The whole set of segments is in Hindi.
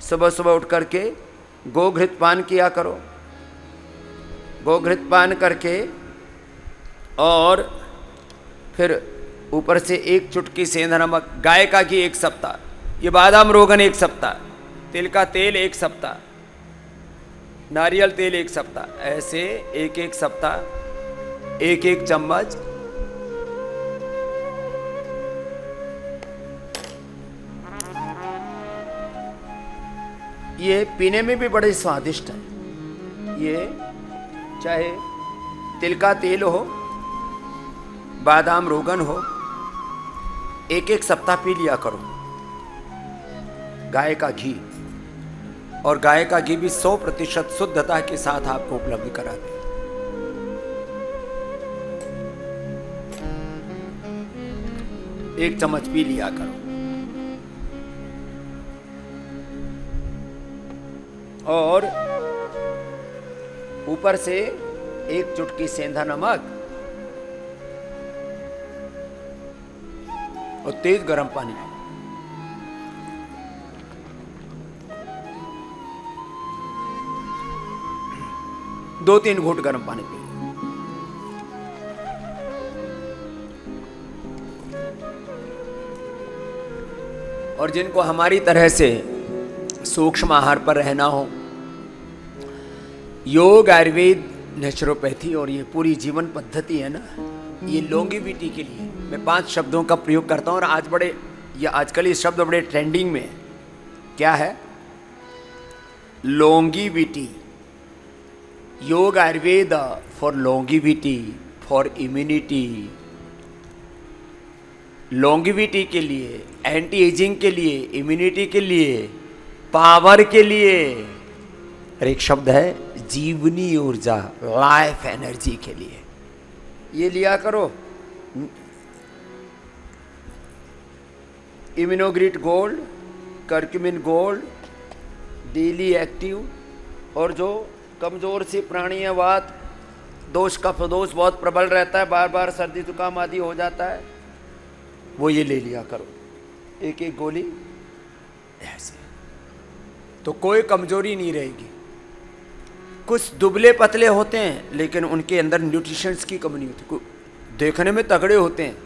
सुबह सुबह उठ करके गोघृत पान किया करो। गोघृत पान करके और फिर ऊपर से 1 चुटकी सेंधा नमक, गाय का घी 1 सप्ताह, ये बादाम रोगन 1 सप्ताह, तिल का तेल 1 सप्ताह, नारियल तेल 1 सप्ताह, ऐसे 1-1 सप्ताह 1-1 चम्मच ये पीने में भी बड़े स्वादिष्ट है। ये चाहे तिल का तेल हो, बादाम रोगन हो, 1-1 सप्ताह पी लिया करो। गाय का घी, और गाय का घी भी 100% शुद्धता के साथ आपको उपलब्ध कराते हैं। एक चम्मच पी लिया करो। और ऊपर से 1 चुटकी सेंधा नमक और तेज गर्म पानी। 2-3 घूंट गर्म पानी पी। और जिनको हमारी तरह से सूक्ष्म आहार पर रहना हो, योग, आयुर्वेद, नेचुरोपैथी और ये पूरी जीवन पद्धति है ना, ये लॉन्गेविटी के लिए मैं 5 शब्दों का प्रयोग करता हूँ। और आज बड़े, ये आजकल ये शब्द बड़े ट्रेंडिंग में है। क्या है? लॉन्गेविटी। योग Ayurveda for longevity, for immunity, longevity के लिए, एंटी एजिंग के लिए, इम्यूनिटी के लिए, पावर के लिए। और एक शब्द है जीवनी ऊर्जा, लाइफ एनर्जी के लिए। ये लिया करो। Immunogrit gold, curcumin gold, daily active. और जो कमजोर सी प्राणी है, वात दोष, कफ दोष बहुत प्रबल रहता है, बार बार सर्दी जुकाम आदि हो जाता है, वो ये ले लिया करो 1-1 गोली ऐसे, तो कोई कमजोरी नहीं रहेगी। कुछ दुबले पतले होते हैं लेकिन उनके अंदर न्यूट्रिशंस की कमी नहीं होती। देखने में तगड़े होते हैं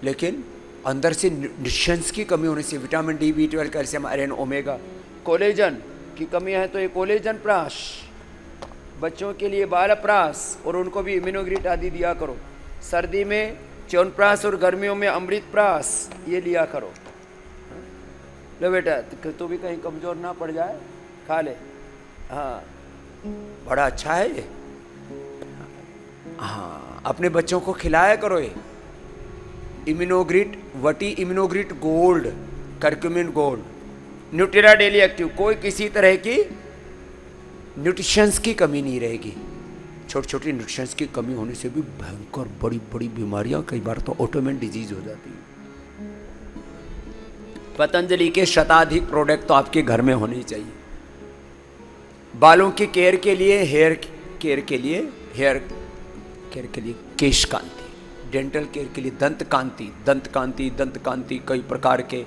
लेकिन अंदर से न्यूट्रिशंस की कमी होने से, vitamin D, B12, calcium, iron, omega, collagen की कमी है, तो ये कोलेजन प्राश, बच्चों के लिए बाल प्राश, और उनको भी इम्यूनोग्रिट आदि दिया करो। सर्दी में च्यवनप्राश और गर्मियों में अमृत प्राश, ये लिया करो। लो बेटा, तो भी कहीं कमजोर ना पड़ जाए, खा ले। हाँ, बड़ा अच्छा है ये। हाँ, अपने बच्चों को खिलाया करो ये इम्यूनोग्रिट, वटी Immunogrit gold, curcumin gold, Nutrela daily active. कोई किसी तरह की न्यूट्रिशंस की कमी नहीं रहेगी। छोटी छोटी न्यूट्रिशंस की कमी होने से भी भयंकर बड़ी बड़ी बीमारियां, कई बार तो ऑटोइम्यून डिजीज हो जाती है। पतंजलि के शताधिक प्रोडक्ट तो आपके घर में होने चाहिए। बालों की केयर के लिए, हेयर केयर के लिए, हेयर केयर के लिए केश कांति, डेंटल केयर के लिए दंत कांति, दंत कांति, दंत कांति कई प्रकार के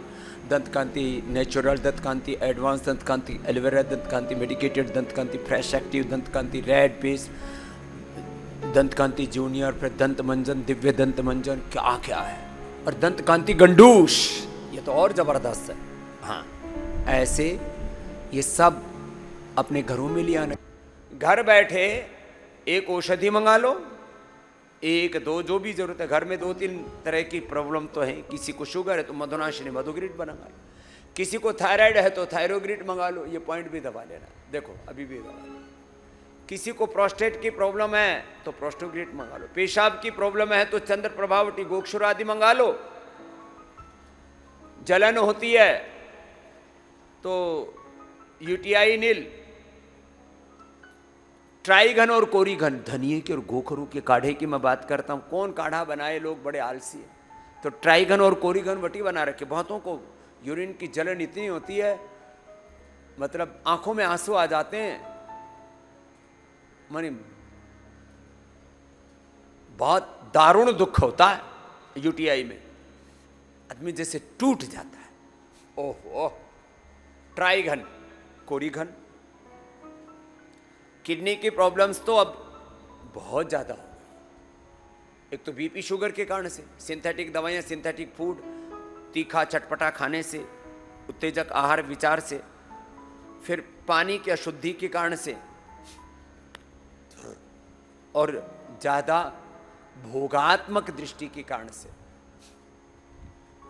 दंत कांति, नेचुरल दंत कांति, एडवांस दंत कांति, एलोवेरा दंत कांति, मेडिकेटेड दंत कांति, फ्रेश एक्टिव दंत कांति, रेड पेस्ट दंत कांति जूनियर, फिर दंत मंजन, दिव्य दंत मंजन, क्या क्या है। और दंत कांति गंडूश, ये तो और जबरदस्त है। हाँ, ऐसे ये सब अपने घरों में ले आना। घर बैठे एक औषधि मंगा लो, 1-2 जो भी जरूरत है। घर में 2-3 तरह की प्रॉब्लम तो है। किसी को शुगर है तो मधुनाशिनी मधुग्रिट बना लो, किसी को थायराइड है तो थायरोग्रिट मंगा लो, ये पॉइंट भी दबा लेना, देखो अभी भी दबा लो। किसी को प्रोस्टेट की प्रॉब्लम है तो प्रोस्टोग्रिट मंगा लो, पेशाब की प्रॉब्लम है तो चंद्र प्रभावटी, गोक्षुर आदि मंगा लो, जलन होती है तो यूटीआई नील, ट्राइघन और कोरीघन, धनिए के और गोखरू के काढ़े की मैं बात करता हूं। कौन काढ़ा बनाए, लोग बड़े आलसी है। तो ट्राइघन और कोरीघन वटी बना रखे। बहुतों को यूरिन की जलन इतनी होती है, मतलब आंखों में आंसू आ जाते हैं, मानी बहुत दारुण दुख होता है यूटीआई में, आदमी जैसे टूट जाता है। ओह, ट्राइघन कोरीघन। किडनी की प्रॉब्लम्स तो अब बहुत ज़्यादा हो गई। एक तो बीपी शुगर के कारण से, सिंथेटिक दवाइयाँ, सिंथेटिक फूड, तीखा चटपटा खाने से, उत्तेजक आहार विचार से, फिर पानी की अशुद्धि के कारण से, और ज़्यादा भोगात्मक दृष्टि के कारण से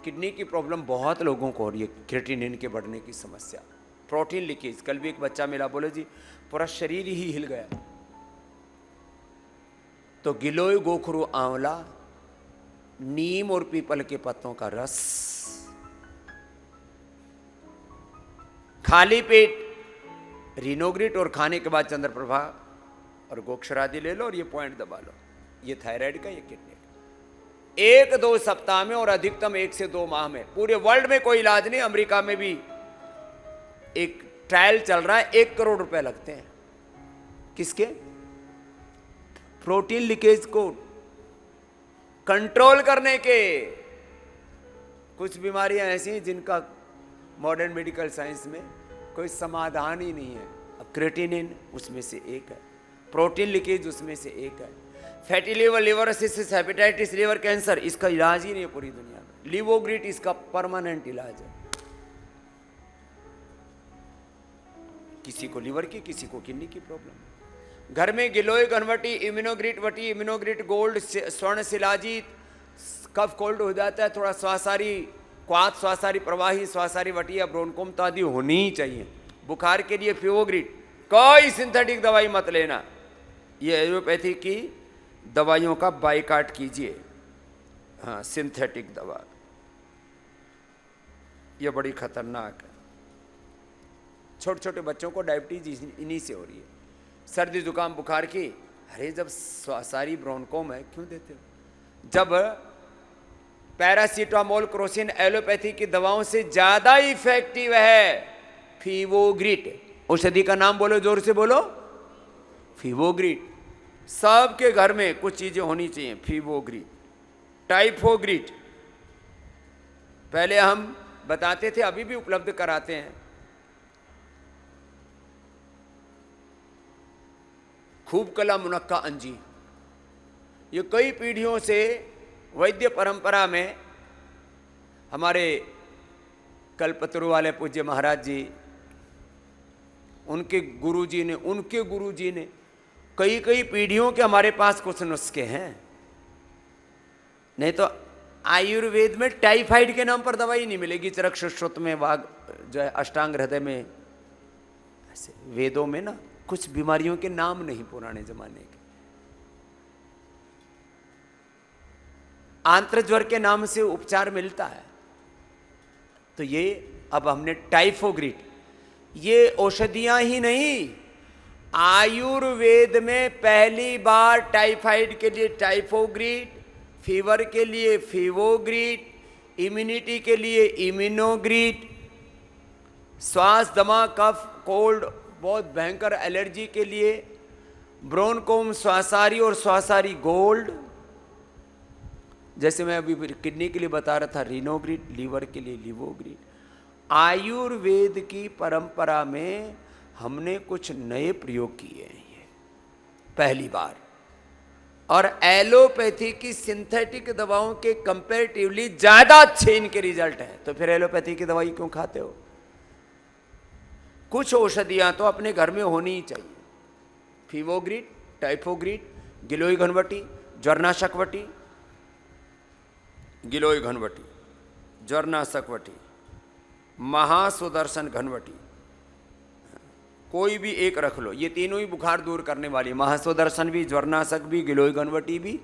किडनी की प्रॉब्लम बहुत लोगों को हो रही है। क्रिएटिनिन के बढ़ने की समस्या, प्रोटीन लीकेज। कल भी एक बच्चा मिला, बोले जी पूरा शरीर ही हिल गया। तो गिलोय, गोखरू, आंवला, नीम और पीपल के पत्तों का रस, खाली पेट रिनोग्रिट और खाने के बाद चंद्रप्रभा और गोक्षरादि ले लो और ये पॉइंट दबा लो। ये थायराइड का, ये किडनी का। 1-2 सप्ताह में और अधिकतम 1 से 2 माह में। पूरे वर्ल्ड में कोई इलाज नहीं। अमेरिका में भी एक ट्रायल चल रहा है, 1 करोड़ रुपए लगते हैं। किसके? प्रोटीन लीकेज को कंट्रोल करने के। कुछ बीमारियां ऐसी हैं जिनका मॉडर्न मेडिकल साइंस में कोई समाधान ही नहीं है। अब क्रिएटिनिन उसमें से एक है, प्रोटीन लीकेज उसमें से एक है, fatty liver, liver acidity, hepatitis, liver cancer, इसका इलाज ही नहीं है पूरी दुनिया में। लिवोग्रिट इसका परमानेंट इलाज है। किसी को लिवर की, किसी को किडनी की प्रॉब्लम। घर में गिलोय, घनवटी, इम्यूनोग्रिट वटी, इम्यूनोग्रिट गोल्ड, स्वर्ण शिलाजीत, कफ कोल्ड हो जाता है थोड़ा, स्वासारी क्वाथ, स्वासारी प्रवाही, स्वासारी वटी या ब्रोनकोम आदि होनी ही चाहिए। बुखार के लिए फिवोग्रिट। कोई सिंथेटिक दवाई मत लेना। ये एलोपैथी की दवाइयों का बाइकाट कीजिए। हाँ, सिंथेटिक दवा ये बड़ी खतरनाक है। छोटे छोटे बच्चों को डायबिटीज इन्हीं से हो रही है। सर्दी जुकाम बुखार की, अरे जब स्वासारी ब्रोनकोम है क्यों देते हो? जब पैरासीटामोल, क्रोसिन एलोपैथी की दवाओं से ज्यादा इफेक्टिव है फिवोग्रिट। औषधि का नाम बोलो, जोर से बोलो, फिवोग्रिट। सबके घर में कुछ चीजें होनी चाहिए। फिवोग्रिट, टाइफोग्रिट पहले हम बताते थे, अभी भी उपलब्ध कराते हैं। खूब कला मुनक्का अंजी, ये कई पीढ़ियों से वैद्य परंपरा में हमारे कल्पतरु वाले पूज्य महाराज जी, उनके गुरुजी ने, उनके गुरुजी ने, कई कई पीढ़ियों के हमारे पास कुछ नुस्खे हैं। नहीं तो आयुर्वेद में टाइफाइड के नाम पर दवाई नहीं मिलेगी। चरक सुश्रुत में, वाग जो है, अष्टांग हृदय में, ऐसे वेदों में ना कुछ बीमारियों के नाम नहीं पुराने जमाने के। आंत्रज्वर के नाम से उपचार मिलता है। तो ये अब हमने टाइफोग्रिट, ये औषधियां ही नहीं, आयुर्वेद में पहली बार टाइफाइड के लिए टाइफोग्रिट, फीवर के लिए फिवोग्रिट, इम्यूनिटी के लिए इम्यूनोग्रिट, श्वास, दमा, कफ, कोल्ड, बहुत भयंकर एलर्जी के लिए ब्रोनकोम, स्वासारी और स्वासारी गोल्ड। जैसे मैं अभी किडनी के लिए बता रहा था रिनोग्रिट, लीवर के लिए लिवोग्रिट। आयुर्वेद की परंपरा में हमने कुछ नए प्रयोग किए हैं ये पहली बार। और एलोपैथी की सिंथेटिक दवाओं के कंपैरेटिवली ज्यादा अच्छे इनके रिजल्ट हैं। तो फिर एलोपैथी की दवाई क्यों खाते हो? कुछ औषधियां तो अपने घर में होनी ही चाहिए। फिवोग्रिट, टाइफोग्रिट, गिलोय घनवटी, ज्वरनाशक वटी, गिलोय घनवटी, ज्वरनाशक वटी, महासुदर्शन घनवटी, कोई भी एक रख लो। ये तीनों ही बुखार दूर करने वाली, महासुदर्शन भी, ज्वरनाशक भी, गिलोय घनवटी भी,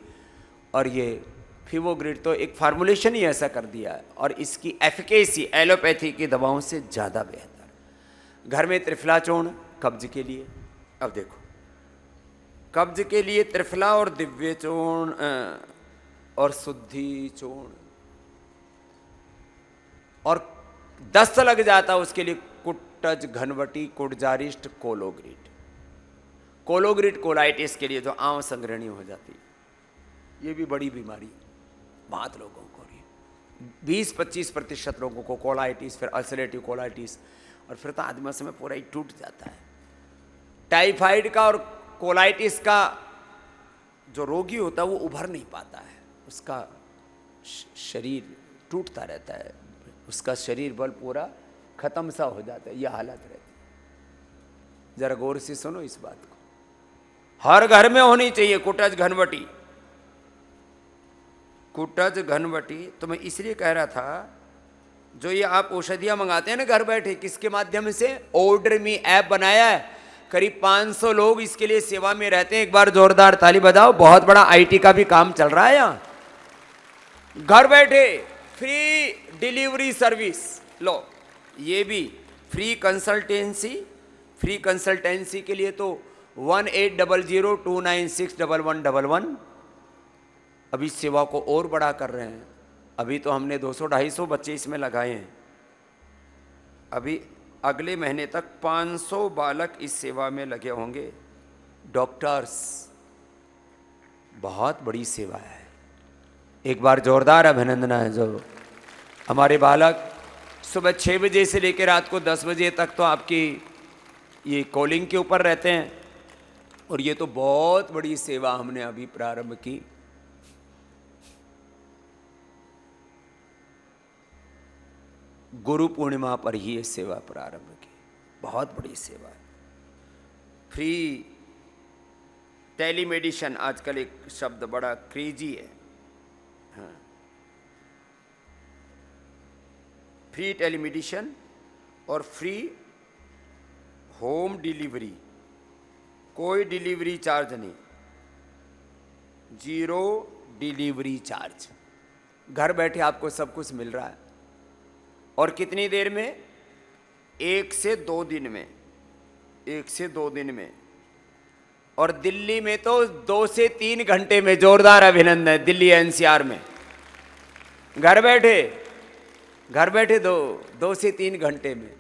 और ये फिवोग्रिट तो एक फार्मूलेशन ही ऐसा कर दिया है। और इसकी एफिकेसी एलोपैथी की दवाओं से ज़्यादा बेहतर। घर में त्रिफला चूर्ण कब्ज के लिए। अब देखो, कब्ज के लिए त्रिफला और दिव्य चूर्ण और शुद्धि चूर्ण, और दस्त लग जाता है उसके लिए कुट्टज, घनवटी, कुटजारिष्ट, कोलोग्रिट। कोलोग्रिट कोलाइटिस के लिए जो आंव संग्रहणी हो जाती है, ये भी बड़ी बीमारी बहुत लोगों को रही है। 20-25% लोगों को कोलाइटिस, फिर अल्सरेटिव कोलाइटिस, और फिर तो आदमी समय पूरा ही टूट जाता है। टाइफाइड का और कोलाइटिस का जो रोगी होता है वो उभर नहीं पाता है, उसका शरीर टूटता रहता है, उसका शरीर बल पूरा खत्म सा हो जाता है, यह हालत रहती है। जरा गौर से सुनो इस बात को। हर घर में होनी चाहिए कुटज घनवटी। कुटज घनवटी तो मैं इसलिए कह रहा था, जो ये आप औषधियां मंगाते हैं ना घर बैठे, किसके माध्यम से? ऑर्डर मी ऐप बनाया है, करीब 500 लोग इसके लिए सेवा में रहते हैं। एक बार जोरदार ताली बजाओ, बहुत बड़ा आईटी का भी काम चल रहा है यहाँ। घर बैठे फ्री डिलीवरी सर्विस लो, ये भी फ्री कंसल्टेंसी। फ्री कंसल्टेंसी के लिए तो 180029611111 अभी सेवा को और बड़ा कर रहे हैं। अभी तो हमने 200-250 बच्चे इसमें लगाए हैं। अभी अगले महीने तक 500 बालक इस सेवा में लगे होंगे। डॉक्टर्स, बहुत बड़ी सेवा है। एक बार जोरदार अभिनंदन है। जो हमारे बालक सुबह 6 बजे से लेकर रात को 10 बजे तक तो आपकी ये कॉलिंग के ऊपर रहते हैं, और ये तो बहुत बड़ी सेवा हमने अभी प्रारंभ की। गुरु पूर्णिमा पर ही ये सेवा प्रारंभ की, बहुत बड़ी सेवा। फ्री टेलीमेडिसिन आजकल एक शब्द बड़ा क्रेजी है। हाँ, फ्री टेलीमेडिसिन और फ्री होम डिलीवरी, कोई डिलीवरी चार्ज नहीं, 0 डिलीवरी चार्ज। घर बैठे आपको सब कुछ मिल रहा है, और कितनी देर में? 1 से 2 दिन में, 1 से 2 दिन में। और दिल्ली में तो 2 से 3 घंटे में। जोरदार अभिनंदन। दिल्ली एनसीआर में घर बैठे 2 से 3 घंटे में।